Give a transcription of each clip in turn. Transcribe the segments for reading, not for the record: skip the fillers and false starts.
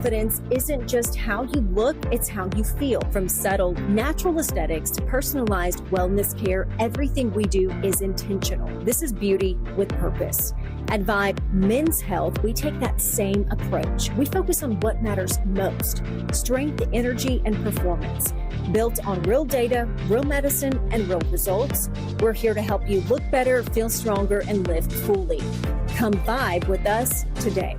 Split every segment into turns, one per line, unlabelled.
Confidence isn't just how you look, it's how you feel. From subtle, natural aesthetics to personalized wellness care, everything we do is intentional. This is beauty with purpose. At Vibe Men's Health, we take that same approach. We focus on what matters most: strength, energy, and performance. Built on real data, real medicine, and real results, we're here to help you look better, feel stronger, and live fully. Come vibe with us today.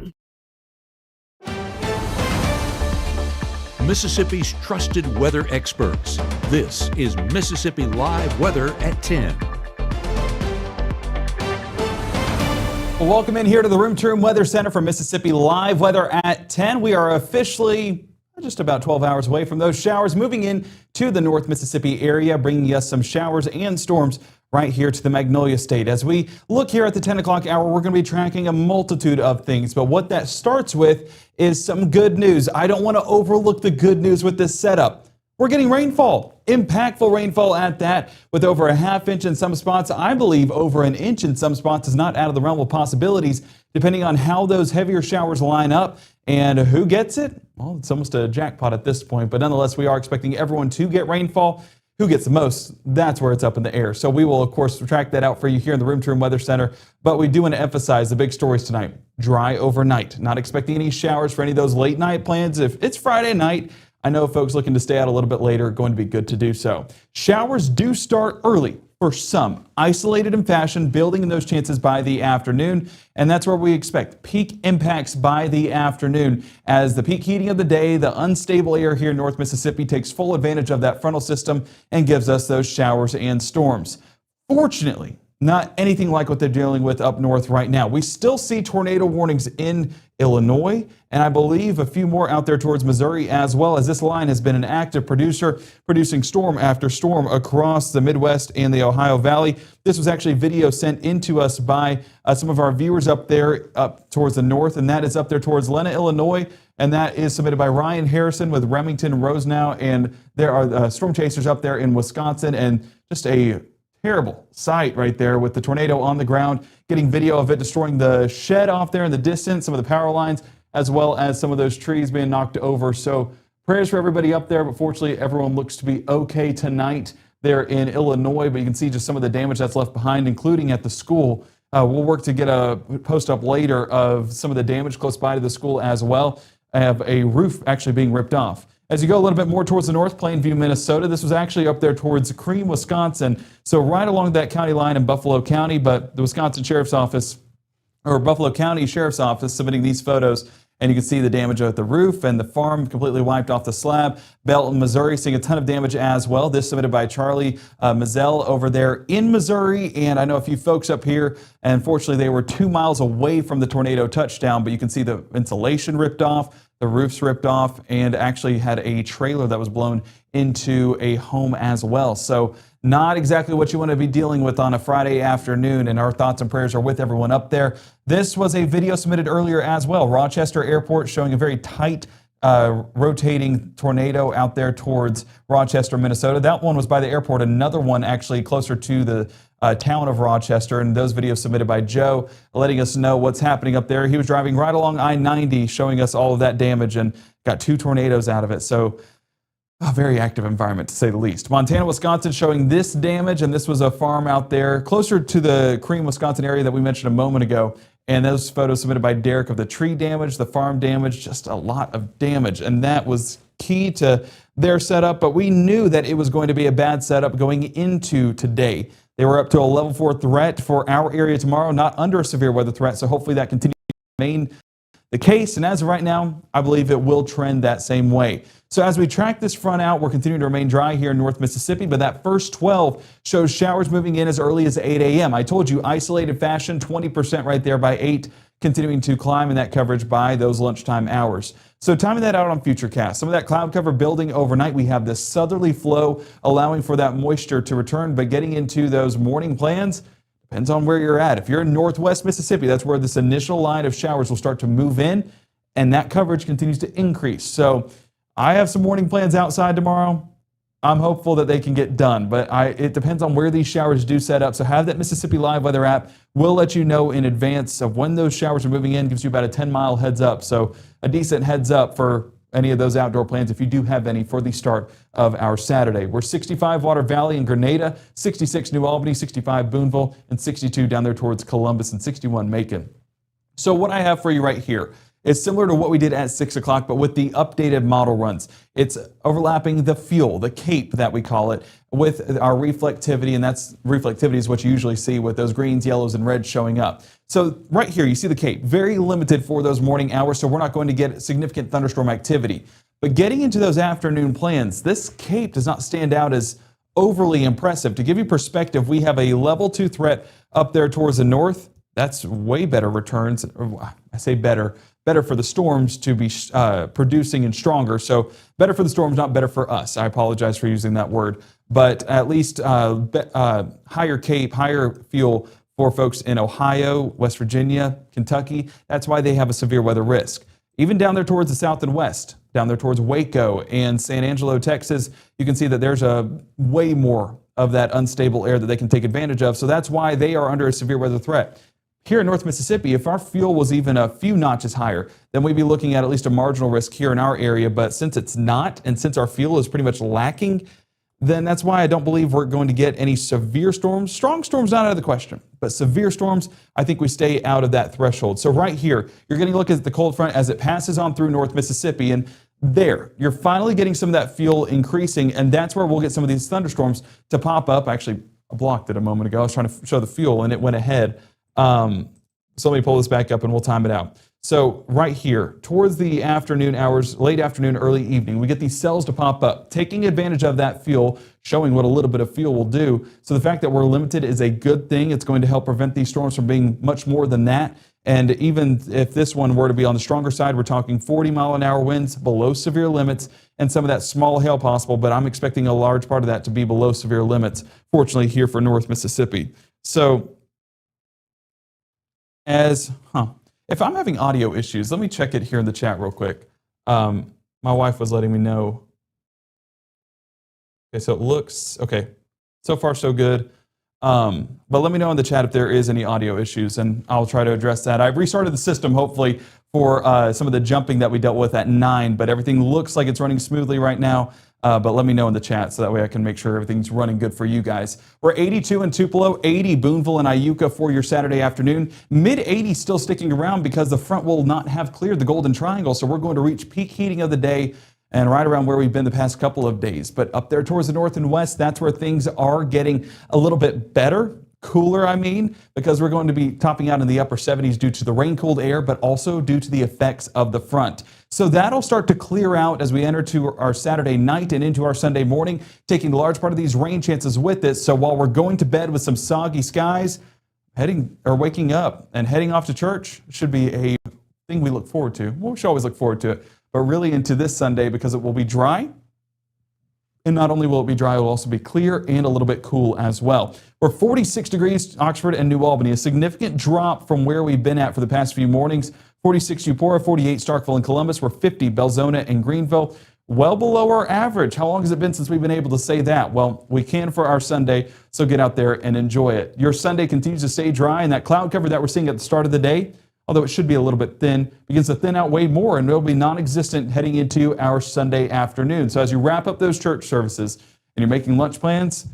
Mississippi's trusted weather experts. This is Mississippi Live Weather at 10.
Well, welcome in here to the Room to Room Weather Center for Mississippi Live Weather at 10. We are officially just about 12 hours away from those showers moving in to the North Mississippi area, bringing us some showers and storms right here to the Magnolia State. As we look here at the 10 o'clock hour, we're going to be tracking a multitude of things, but what that starts with is some good news. I don't want to overlook the good news with this setup. We're getting rainfall, impactful rainfall at that, with over a half inch in some spots. I believe over an inch in some spots is not out of the realm of possibilities, depending on how those heavier showers line up. And who gets it? Well, it's almost a jackpot at this point, but nonetheless, we are expecting everyone to get rainfall. Who gets the most? That's where it's up in the air. So we will, of course, track that out for you here in the Room to Room Weather Center. But we do want to emphasize the big stories tonight. Dry overnight. Not expecting any showers for any of those late night plans. If it's Friday night, I know folks looking to stay out a little bit later are going to be good to do so. Showers do start early for some, isolated in fashion, building in those chances by the afternoon. And that's where we expect peak impacts by the afternoon. As the peak heating of the day, the unstable air here in North Mississippi takes full advantage of that frontal system and gives us those showers and storms. Fortunately, not anything like what they're dealing with up north right now. We still see tornado warnings in Illinois, and I believe a few more out there towards Missouri as well, as this line has been an active producer, producing storm after storm across the Midwest and the Ohio Valley. This was actually video sent into us by some of our viewers up there, up towards the north, and that is up there towards Lena, Illinois, and that is submitted by Ryan Harrison with Remington Rosenau, and there are storm chasers up there in Wisconsin, and just a terrible sight right there with the tornado on the ground, getting video of it destroying the shed off there in the distance, some of the power lines, as well as some of those trees being knocked over. So prayers for everybody up there, but fortunately everyone looks to be okay tonight there in Illinois, but you can see just some of the damage that's left behind, including at the school. We'll work to get a post up later of some of the damage close by to the school as well. I have a roof actually being ripped off. As you go a little bit more towards the north, Plainview, Minnesota, this was actually up there towards Cream, Wisconsin. So right along that county line in Buffalo County, but the Wisconsin Sheriff's Office, or Buffalo County Sheriff's Office, submitting these photos. And you can see the damage at the roof and the farm completely wiped off the slab. Belton, Missouri, seeing a ton of damage as well. This submitted by Charlie Mazzell over there in Missouri. And I know a few folks up here, and unfortunately they were 2 miles away from the tornado touchdown, but you can see the insulation ripped off, the roofs ripped off, and actually had a trailer that was blown into a home as well. So not exactly what you want to be dealing with on a Friday afternoon, and our thoughts and prayers are with everyone up there. This was a video submitted earlier as well. Rochester Airport showing a very tight rotating tornado out there towards Rochester, Minnesota. That one was by the airport. Another one actually closer to the town of Rochester, and those videos submitted by Joe letting us know what's happening up there. He was driving right along I-90 showing us all of that damage and got 2 tornadoes out of it. So a very active environment, to say the least. Montana, Wisconsin showing this damage, and this was a farm out there closer to the Cream, Wisconsin area that we mentioned a moment ago. And those photos submitted by Derek of the tree damage, the farm damage, just a lot of damage. And that was key to their setup, but we knew that it was going to be a bad setup going into today. They were up to a level 4 threat for our area tomorrow, not under a severe weather threat, so hopefully that continues to remain the case. And as of right now, I believe it will trend that same way. So as we track this front out, we're continuing to remain dry here in North Mississippi, but that first 12 shows showers moving in as early as 8 a.m. I told you, isolated fashion, 20% right there by 8, continuing to climb in that coverage by those lunchtime hours. So timing that out on Futurecast, some of that cloud cover building overnight. We have this southerly flow allowing for that moisture to return, but getting into those morning plans depends on where you're at. If you're in Northwest Mississippi, that's where this initial line of showers will start to move in, and that coverage continues to increase. So I have some morning plans outside tomorrow. I'm hopeful that they can get done, but it depends on where these showers do set up. So have that Mississippi Live Weather app. We'll let you know in advance of when those showers are moving in. Gives you about a 10-mile heads up. So a decent heads up for any of those outdoor plans if you do have any for the start of our Saturday. We're 65 Water Valley and Grenada, 66 New Albany, 65 Boonville, and 62 down there towards Columbus, and 61 Macon. So what I have for you right here is similar to what we did at 6 o'clock, but with the updated model runs. It's overlapping the fuel, the CAPE that we call it, with our reflectivity, and that's reflectivity is what you usually see with those greens, yellows, and reds showing up. So right here, you see the CAPE, very limited for those morning hours, so we're not going to get significant thunderstorm activity. But getting into those afternoon plans, this CAPE does not stand out as overly impressive. To give you perspective, we have a level 2 threat up there towards the north. That's way better returns. I say better for the storms to be producing and stronger. So better for the storms, not better for us. I apologize for using that word. But at least higher CAPE, higher fuel for folks in Ohio, West Virginia, Kentucky. That's why they have a severe weather risk. Even down there towards the south and west, down there towards Waco and San Angelo, Texas, you can see that there's a way more of that unstable air that they can take advantage of. So that's why they are under a severe weather threat. Here in North Mississippi, if our fuel was even a few notches higher, then we'd be looking at least a marginal risk here in our area. But since it's not, and since our fuel is pretty much lacking, then that's why I don't believe we're going to get any severe storms. Strong storms not out of the question, but severe storms, I think we stay out of that threshold. So right here, you're going to look at the cold front as it passes on through North Mississippi, and there, you're finally getting some of that fuel increasing, and that's where we'll get some of these thunderstorms to pop up. Actually, I blocked it a moment ago. I was trying to show the fuel, and it went ahead. So let me pull this back up and we'll time it out. So right here, towards the afternoon hours, late afternoon, early evening, we get these cells to pop up, taking advantage of that fuel, showing what a little bit of fuel will do. So the fact that we're limited is a good thing. It's going to help prevent these storms from being much more than that. And even if this one were to be on the stronger side, we're talking 40-mile-an-hour winds below severe limits and some of that small hail possible, but I'm expecting a large part of that to be below severe limits, fortunately, here for North Mississippi. So if I'm having audio issues, let me check it here in the chat real quick. My wife was letting me know. Okay, so it looks, okay, so far so good. But let me know in the chat if there is any audio issues, and I'll try to address that. I've restarted the system, hopefully, for some of the jumping that we dealt with at 9, but everything looks like it's running smoothly right now. But let me know in the chat so that way I can make sure everything's running good for you guys. We're 82 in Tupelo, 80 Boonville and Iuka for your Saturday afternoon. Mid-80s still sticking around because the front will not have cleared the Golden Triangle, so we're going to reach peak heating of the day and right around where we've been the past couple of days. But up there towards the north and west, that's where things are getting a little bit better. Cooler, I mean, because we're going to be topping out in the upper 70s due to the rain-cooled air, but also due to the effects of the front. So that'll start to clear out as we enter to our Saturday night and into our Sunday morning, taking a large part of these rain chances with it. So while we're going to bed with some soggy skies, waking up and heading off to church should be a thing we look forward to. Well, we should always look forward to it, but really into this Sunday because it will be dry. And not only will it be dry, it will also be clear and a little bit cool as well. We're 46 degrees, Oxford and New Albany, a significant drop from where we've been at for the past few mornings. 46 Eupora, 48 Starkville and Columbus. We're 50 Belzona and Greenville. Well below our average. How long has it been since we've been able to say that? Well, we can for our Sunday, so get out there and enjoy it. Your Sunday continues to stay dry, and that cloud cover that we're seeing at the start of the day, although it should be a little bit thin, begins to thin out way more, and it'll be non-existent heading into our Sunday afternoon. So as you wrap up those church services and you're making lunch plans,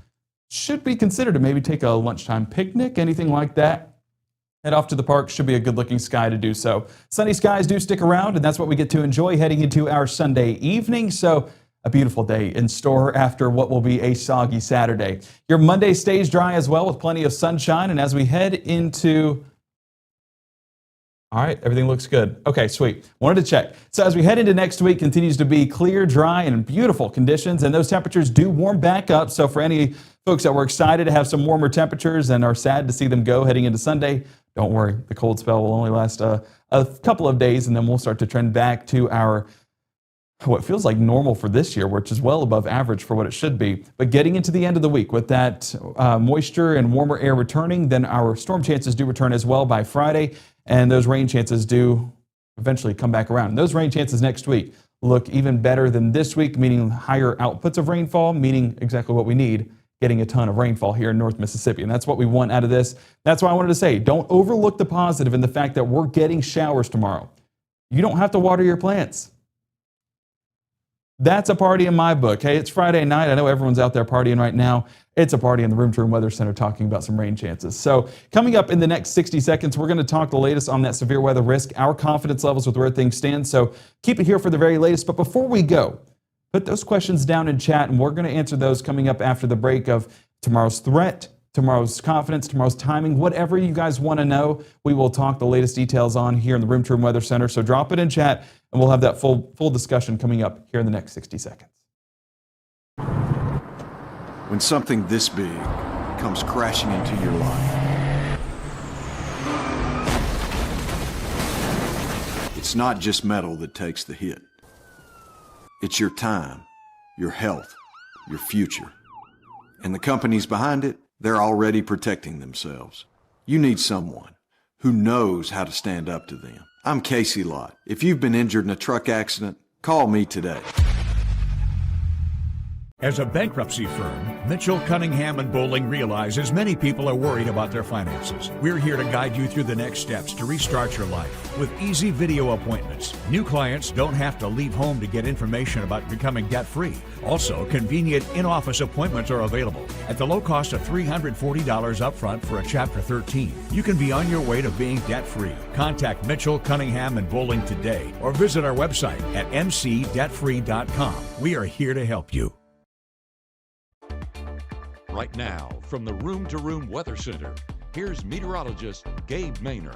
should be considered to maybe take a lunchtime picnic, anything like that. Head off to the park. Should be a good-looking sky to do so. Sunny skies do stick around, and that's what we get to enjoy heading into our Sunday evening. So a beautiful day in store after what will be a soggy Saturday. Your Monday stays dry as well with plenty of sunshine, and as we head into... All right, everything looks good. Okay, sweet. Wanted to check. So as we head into next week, continues to be clear, dry, and beautiful conditions, and those temperatures do warm back up. So for any folks that were excited to have some warmer temperatures and are sad to see them go heading into Sunday, don't worry. The cold spell will only last a couple of days, and then we'll start to trend back to our what feels like normal for this year, which is well above average for what it should be. But getting into the end of the week with that moisture and warmer air returning, then our storm chances do return as well by Friday, and those rain chances do eventually come back around. And those rain chances next week, look even better than this week, meaning higher outputs of rainfall, meaning exactly what we need, getting a ton of rainfall here in North Mississippi. And that's what we want out of this. That's why I wanted to say, don't overlook the positive in the fact that we're getting showers tomorrow. You don't have to water your plants. That's a party in my book. Hey, it's Friday night. I know everyone's out there partying right now. It's a party in the Room to Room Weather Center talking about some rain chances. So coming up in the next 60 seconds, we're going to talk the latest on that severe weather risk, our confidence levels with where things stand. So keep it here for the very latest. But before we go, put those questions down in chat, and we're going to answer those coming up after the break of tomorrow's threat, tomorrow's confidence, tomorrow's timing, whatever you guys want to know. We will talk the latest details on here in the Room to Room Weather Center. So drop it in chat, and we'll have that full discussion coming up here in the next 60 seconds.
When something this big comes crashing into your life, it's not just metal that takes the hit. It's your time, your health, your future. And the companies behind it, they're already protecting themselves. You need someone who knows how to stand up to them. I'm Casey Lott. If you've been injured in a truck accident, call me today.
As a bankruptcy firm, Mitchell, Cunningham & Bowling realizes many people are worried about their finances. We're here to guide you through the next steps to restart your life with easy video appointments. New clients don't have to leave home to get information about becoming debt-free. Also, convenient in-office appointments are available at the low cost of $340 upfront for a Chapter 13. You can be on your way to being debt-free. Contact Mitchell, Cunningham & Bowling today or visit our website at mcdebtfree.com. We are here to help you.
Right now, from the Room to Room Weather Center, here's meteorologist Gabe Maynor.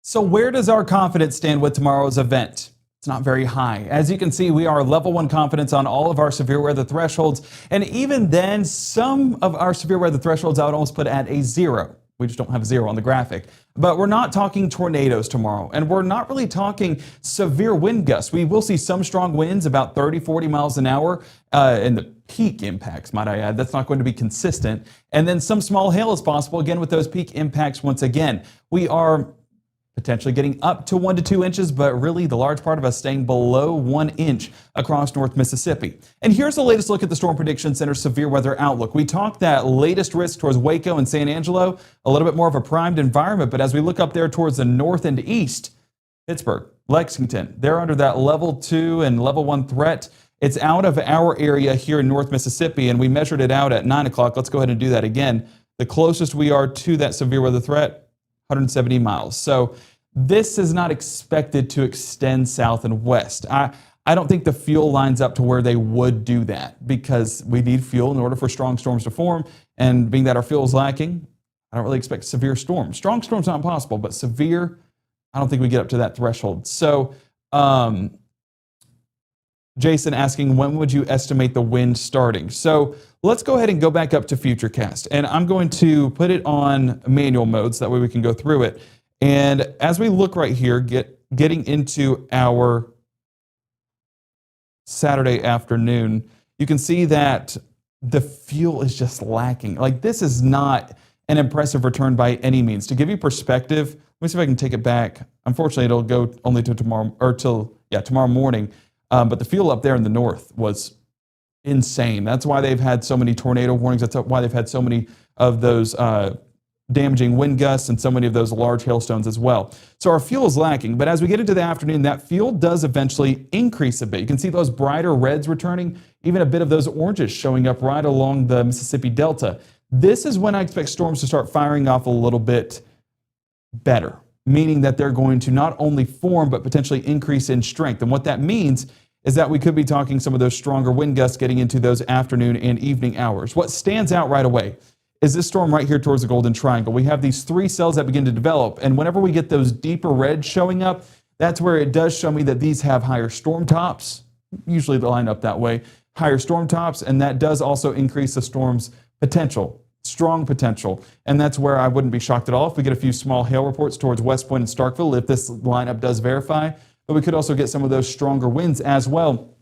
So where does our confidence stand with tomorrow's event? It's not very high. As you can see, we are level 1 confidence on all of our severe weather thresholds. And even then, some of our severe weather thresholds I would almost put at a 0. We just don't have 0 on the graphic. But we're not talking tornadoes tomorrow, and we're not really talking severe wind gusts. We will see some strong winds, about 30, 40 miles an hour, and the peak impacts, might I add. That's not going to be consistent. And then some small hail is possible, again, with those peak impacts once again. We are potentially getting up to 1 to 2 inches, but really the large part of us staying below 1 inch across North Mississippi. And here's the latest look at the Storm Prediction Center severe weather outlook. We talked that latest risk towards Waco and San Angelo, a little bit more of a primed environment, but as we look up there towards the north and east, Pittsburgh, Lexington, they're under that level 2 and level 1 threat. It's out of our area here in North Mississippi, and we measured it out at 9 o'clock. Let's go ahead and do that again. The closest we are to that severe weather threat, 170 miles. So this is not expected to extend south and west. I don't think the fuel lines up to where they would do that because we need fuel in order for strong storms to form. And being that our fuel is lacking, I don't really expect severe storms. Strong storms not possible, but severe, I don't think we get up to that threshold. So Jason asking, when would you estimate the wind starting? So let's go ahead and go back up to Futurecast. And I'm going to put it on manual mode so that way we can go through it. And as we look right here, getting into our Saturday afternoon, you can see that the fuel is just lacking. Like, this is not an impressive return by any means. To give you perspective, let me see if I can take it back. Unfortunately, it'll go only to tomorrow, or till tomorrow morning. But the fuel up there in the north was insane. That's why they've had so many tornado warnings. That's why they've had so many of those damaging wind gusts and so many of those large hailstones as well. So our fuel is lacking, but as we get into the afternoon, that fuel does eventually increase a bit. You can see those brighter reds returning, even a bit of those oranges showing up right along the Mississippi Delta. This is when I expect storms to start firing off a little bit better, meaning that they're going to not only form, but potentially increase in strength. And what that means is that we could be talking some of those stronger wind gusts getting into those afternoon and evening hours. What stands out right away is this storm right here towards the Golden Triangle. We have these 3 cells that begin to develop, and whenever we get those deeper reds showing up, that's where it does show me that these have higher storm tops. Usually they line up that way, higher storm tops, and that does also increase the storm's potential, strong potential. And that's where I wouldn't be shocked at all if we get a few small hail reports towards West Point and Starkville if this lineup does verify. But we could also get some of those stronger winds as well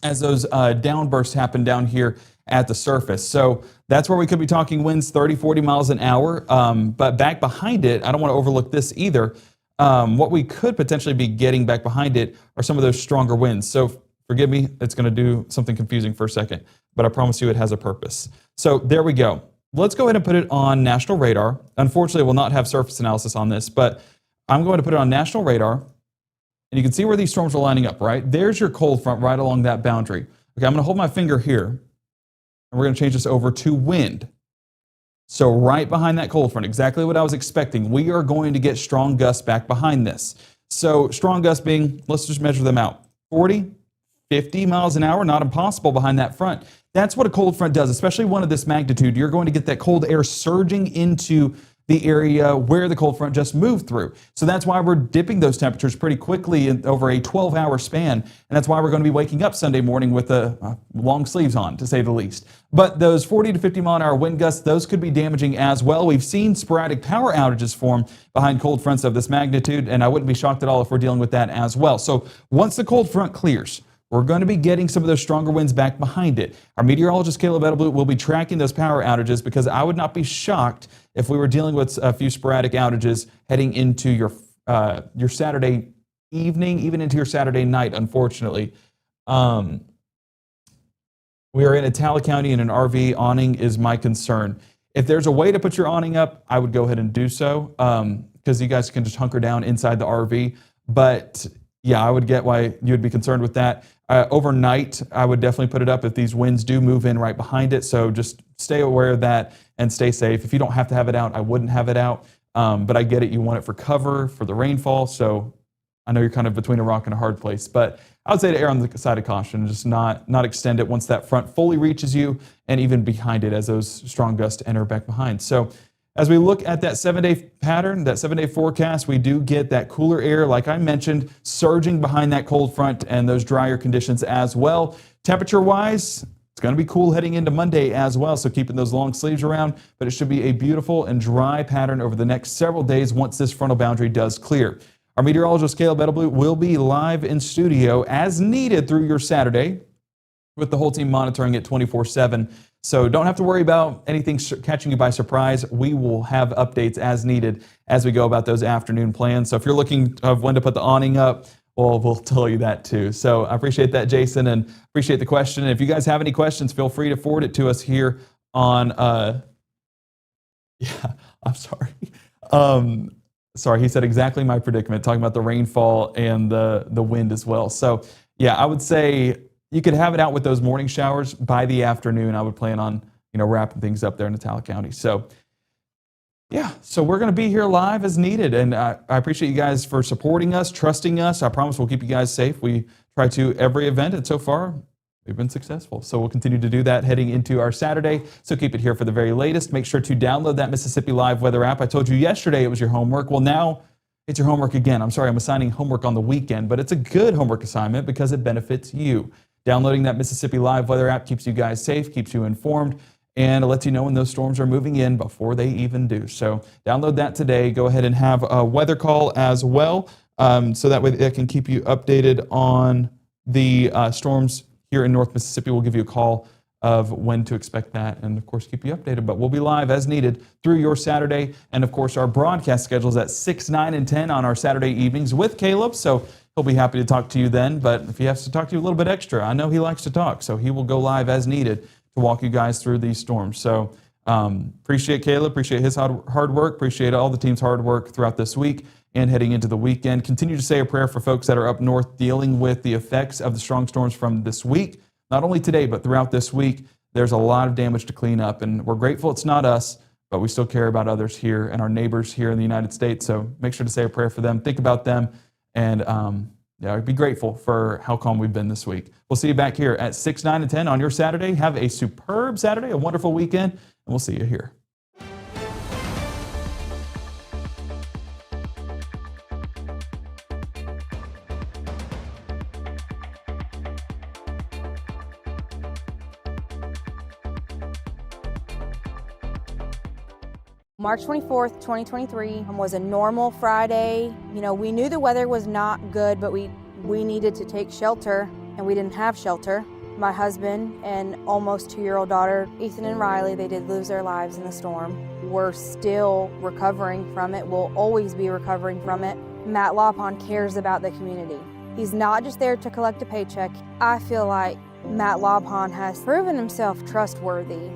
as those downbursts happen down here at the surface. So that's where we could be talking winds 30, 40 miles an hour. But back behind it, I don't want to overlook this either. What we could potentially be getting back behind it are some of those stronger winds. So forgive me, it's going to do something confusing for a second, but I promise you it has a purpose. So there we go. Let's go ahead and put it on national radar. Unfortunately, we'll not have surface analysis on this, but I'm going to put it on national radar. And you can see where these storms are lining up, right? There's your cold front right along that boundary. Okay, I'm going to hold my finger here, and we're going to change this over to wind. So right behind that cold front, exactly what I was expecting. We are going to get strong gusts back behind this. So strong gusts being, let's just measure them out, 40, 50 miles an hour, not impossible behind that front. That's what a cold front does, especially one of this magnitude. You're going to get that cold air surging into the area where the cold front just moved through. So that's why we're dipping those temperatures pretty quickly over a 12-hour span. And that's why we're going to be waking up Sunday morning with long sleeves on, to say the least. But those 40 to 50 mile an hour wind gusts, those could be damaging as well. We've seen sporadic power outages form behind cold fronts of this magnitude, and I wouldn't be shocked at all if we're dealing with that as well. So once the cold front clears, we're going to be getting some of those stronger winds back behind it. Our meteorologist, Caleb Edelblut, will be tracking those power outages because I would not be shocked if we were dealing with a few sporadic outages heading into your Saturday evening, even into your Saturday night, unfortunately. We are in Itala County and an RV awning is my concern. If there's a way to put your awning up, I would go ahead and do so because you guys can just hunker down inside the RV. But yeah, I would get why you would be concerned with that. Overnight, I would definitely put it up if these winds do move in right behind it. So just stay aware of that and stay safe. If you don't have to have it out, I wouldn't have it out. But I get it. You want it for cover, for the rainfall. So I know you're kind of between a rock and a hard place. But I would say to err on the side of caution, just not extend it once that front fully reaches you and even behind it as those strong gusts enter back behind. So as we look at that 7-day pattern, that 7-day forecast, we do get that cooler air, like I mentioned, surging behind that cold front and those drier conditions as well. Temperature-wise, it's going to be cool heading into Monday as well, so keeping those long sleeves around, but it should be a beautiful and dry pattern over the next several days once this frontal boundary does clear. Our meteorologist, Caleb Edelblut, will be live in studio as needed through your Saturday with the whole team monitoring it 24/7. So don't have to worry about anything catching you by surprise. We will have updates as needed as we go about those afternoon plans. So if you're looking of when to put the awning up, well, we'll tell you that too. So I appreciate that, Jason, and appreciate the question. And if you guys have any questions, feel free to forward it to us here on, I'm sorry. Sorry, he said exactly my predicament, talking about the rainfall and the wind as well. So yeah, I would say you could have it out with those morning showers by the afternoon. I would plan on, wrapping things up there in Itala County. So yeah, so we're going to be here live as needed. And I appreciate you guys for supporting us, trusting us. I promise we'll keep you guys safe. We try to every event, and so far we've been successful. So we'll continue to do that heading into our Saturday. So keep it here for the very latest. Make sure to download that Mississippi Live weather app. I told you yesterday it was your homework. Well, now it's your homework again. I'm sorry, I'm assigning homework on the weekend, but it's a good homework assignment because it benefits you. Downloading that Mississippi Live weather app keeps you guys safe, keeps you informed, and it lets you know when those storms are moving in before they even do. So download that today. Go ahead and have a weather call as well, so that way it can keep you updated on the storms here in North Mississippi. We'll give you a call of when to expect that, and of course keep you updated. But we'll be live as needed through your Saturday, and of course our broadcast schedules at 6, 9, and 10 on our Saturday evenings with Caleb. So he'll be happy to talk to you then, but if he has to talk to you a little bit extra, I know he likes to talk, so he will go live as needed to walk you guys through these storms. So appreciate Caleb, appreciate his hard work, appreciate all the team's hard work throughout this week and heading into the weekend. Continue to say a prayer for folks that are up north dealing with the effects of the strong storms from this week. Not only today, but throughout this week, there's a lot of damage to clean up, and we're grateful it's not us, but we still care about others here and our neighbors here in the United States. So make sure to say a prayer for them, think about them, and be grateful for how calm we've been this week. We'll see you back here at 6, 9, and 10 on your Saturday. Have a superb Saturday, a wonderful weekend, and we'll see you here.
March 24th, 2023 was a normal Friday. We knew the weather was not good, but we needed to take shelter, and we didn't have shelter. My husband and almost 2-year-old daughter, Ethan and Riley, they did lose their lives in the storm. We're still recovering from it. We'll always be recovering from it. Matt Lawpon cares about the community. He's not just there to collect a paycheck. I feel like Matt Lawpon has proven himself trustworthy